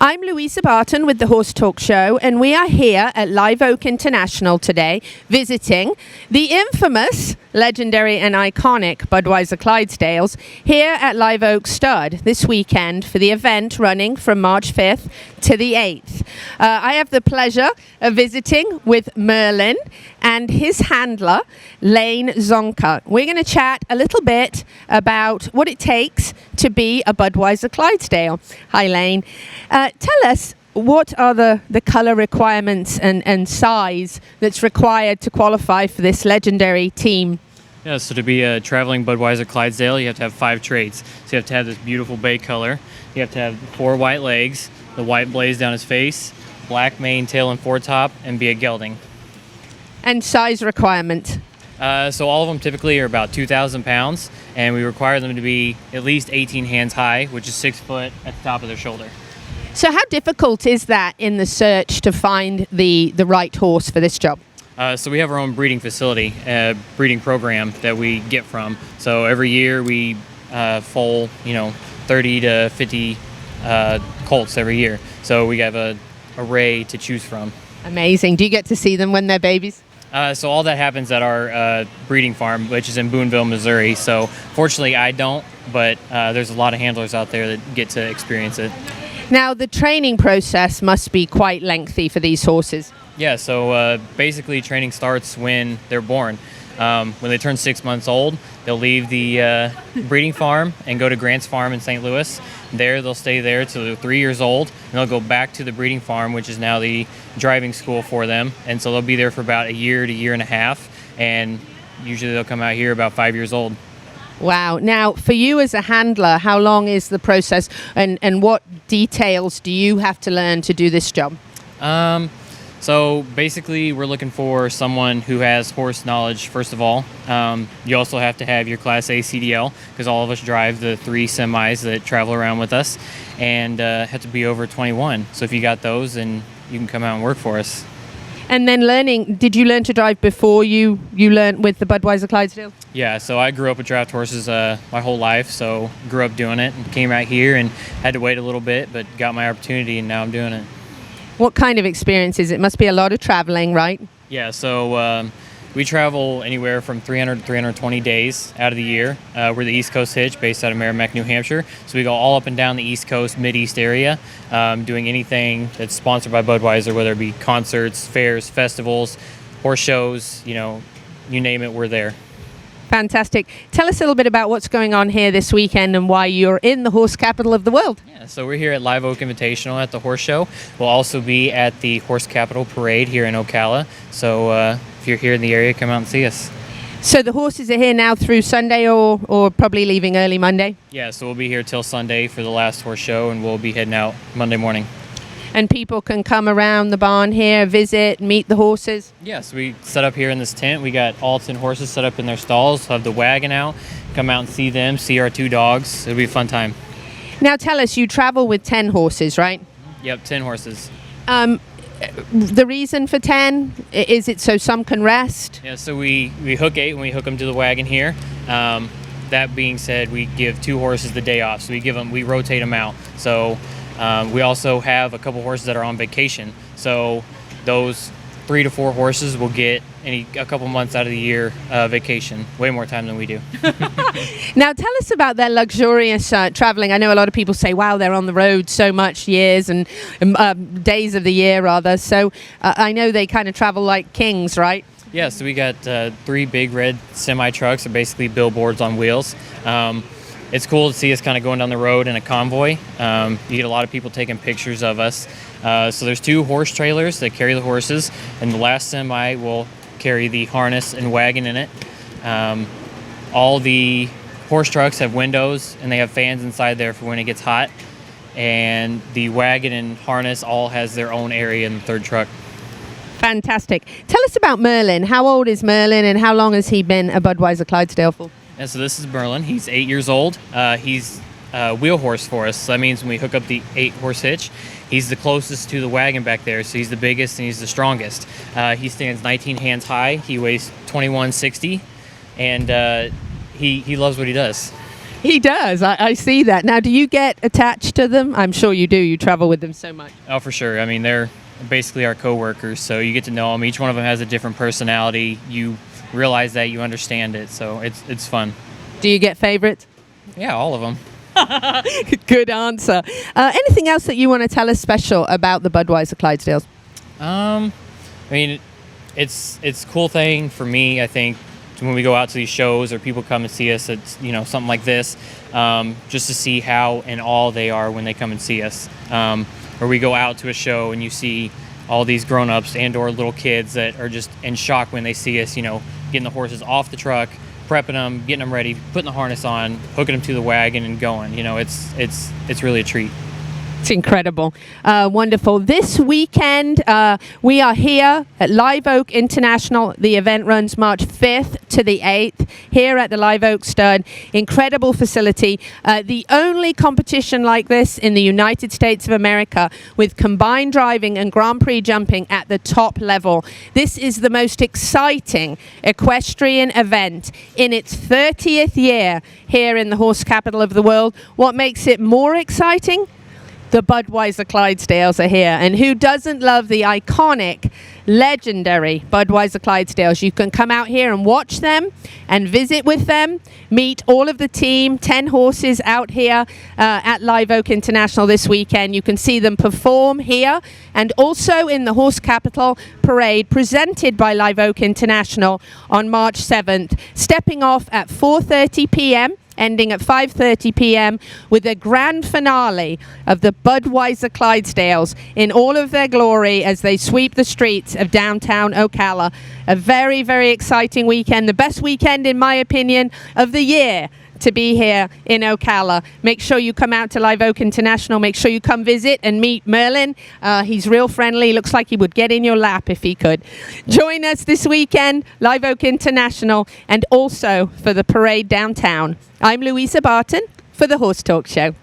I'm Louisa Barton with the Horse Talk Show, and we are here at Live Oak International today visiting the infamous, legendary and iconic Budweiser Clydesdales here at Live Oak Stud this weekend for the event running from March 5th to the 8th. I have the pleasure of visiting with Merlin and his handler, Lane Zonka. We're going to chat a little bit about what it takes to be a Budweiser Clydesdale. Hi, Lane. Tell us, what are the color requirements and size that's required to qualify for this legendary team? Yeah, so to be a traveling Budweiser Clydesdale, you have to have 5 traits. So you have to have this beautiful bay color. You have to have 4 white legs, the white blaze down his face, black mane, tail, and foretop, and be a gelding. And size requirement? So all of them typically are about 2,000 pounds, and we require them to be at least 18 hands high, which is 6 foot at the top of their shoulder. So how difficult is that in the search to find the right horse for this job? So we have our own breeding facility, breeding program that we get from. So every year we foal, 30 to 50 colts every year. So we have an array to choose from. Amazing. Do you get to see them when they're babies? So all that happens at our breeding farm, which is in Boonville, Missouri. So fortunately I don't, but there's a lot of handlers out there that get to experience it. Now, the training process must be quite lengthy for these horses. Yeah, so basically training starts when they're born. When they turn 6 months old, they'll leave the breeding farm and go to Grant's Farm in St. Louis. There, they'll stay there till they're 3 years old, and they'll go back to the breeding farm, which is now the driving school for them. And so they'll be there for about a year to year and a half, and usually they'll come out here about 5 years old. Wow. Now, for you as a handler, how long is the process, and what details do you have to learn to do this job? So basically, we're looking for someone who has horse knowledge, first of all. You also have to have your Class A CDL, because all of us drive the 3 semis that travel around with us, and have to be over 21. So if you got those, then you can come out and work for us. And then did you learn to drive before you learned with the Budweiser Clydesdale? Yeah, so I grew up with draft horses my whole life, so grew up doing it and came out here and had to wait a little bit, but got my opportunity and now I'm doing it. What kind of experience is it? Must be a lot of traveling, right? Yeah, so we travel anywhere from 300 to 320 days out of the year. We're the East Coast Hitch based out of Merrimack, New Hampshire. So we go all up and down the East Coast, Mid-East area, doing anything that's sponsored by Budweiser, whether it be concerts, fairs, festivals, horse shows, you name it, we're there. Fantastic. Tell us a little bit about what's going on here this weekend and why you're in the horse capital of the world. Yeah, so we're here at Live Oak Invitational at the horse show. We'll also be at the Horse Capital Parade here in Ocala. So if you're here in the area, come out and see us. So the horses are here now through Sunday or probably leaving early Monday? Yeah, so we'll be here till Sunday for the last horse show, and we'll be heading out Monday morning. And people can come around the barn here, visit, meet the horses? Yes, we set up here in this tent. We got all 10 horses set up in their stalls. We'll have the wagon out, come out and see them, see our 2 dogs. It'll be a fun time. Now tell us, you travel with 10 horses, right? Yep, 10 horses. The reason for 10, is it so some can rest? Yeah, so we hook 8 when we hook them to the wagon here. That being said, we give 2 horses the day off, so we rotate them out. So we also have a couple horses that are on vacation. So those 3 to 4 horses will get a couple months out of the year vacation, way more time than we do. Now tell us about their luxurious traveling. I know a lot of people say, wow, they're on the road so much years and days of the year rather. So I know they kind of travel like kings, right? Yeah, so we got 3 big red semi trucks, are basically billboards on wheels. It's cool to see us kind of going down the road in a convoy. You get a lot of people taking pictures of us. So there's 2 horse trailers that carry the horses, and the last semi will carry the harness and wagon in it. All the horse trucks have windows, and they have fans inside there for when it gets hot. And the wagon and harness all has their own area in the 3rd truck. Fantastic. Tell us about Merlin. How old is Merlin, and how long has he been a Budweiser Clydesdale for? And so this is Merlin. He's 8 years old. He's a wheel horse for us. So that means when we hook up the 8-horse hitch, he's the closest to the wagon back there. So he's the biggest and he's the strongest. He stands 19 hands high. He weighs 2160, and he loves what he does. He does. I see that. Now, do you get attached to them? I'm sure you do. You travel with them so much. Oh, for sure. I mean, they're basically our coworkers, so you get to know them. Each one of them has a different personality. You realize that, you understand it, so it's fun. Do you get favorites? Yeah, all of them. Good answer. Anything else that you want to tell us special about the Budweiser Clydesdales? I mean, it's a cool thing for me, I think, when we go out to these shows or people come and see us at, something like this, just to see how in awe they are when they come and see us. Or we go out to a show and you see all these grown-ups and or little kids that are just in shock when they see us, getting the horses off the truck, prepping them, getting them ready, putting the harness on, hooking them to the wagon and going. It's really a treat. It's incredible. Wonderful. This weekend, we are here at Live Oak International. The event runs March 5th to the 8th here at the Live Oak Stud. Incredible facility. The only competition like this in the United States of America with combined driving and Grand Prix jumping at the top level. This is the most exciting equestrian event in its 30th year here in the horse capital of the world. What makes it more exciting? The Budweiser Clydesdales are here, and who doesn't love the iconic, legendary Budweiser Clydesdales? You can come out here and watch them and visit with them, meet all of the team, 10 horses out here at Live Oak International this weekend. You can see them perform here and also in the Horse Capital Parade presented by Live Oak International on March 7th, stepping off at 4:30 p.m. ending at 5:30 p.m. with the grand finale of the Budweiser Clydesdales in all of their glory as they sweep the streets of downtown Ocala. A very, very exciting weekend, the best weekend, in my opinion, of the year to be here in Ocala. Make sure you come out to Live Oak International. Make sure you come visit and meet Merlin. He's real friendly. Looks like he would get in your lap if he could. Join us this weekend, Live Oak International, and also for the parade downtown. I'm Louisa Barton for the Horse Talk Show.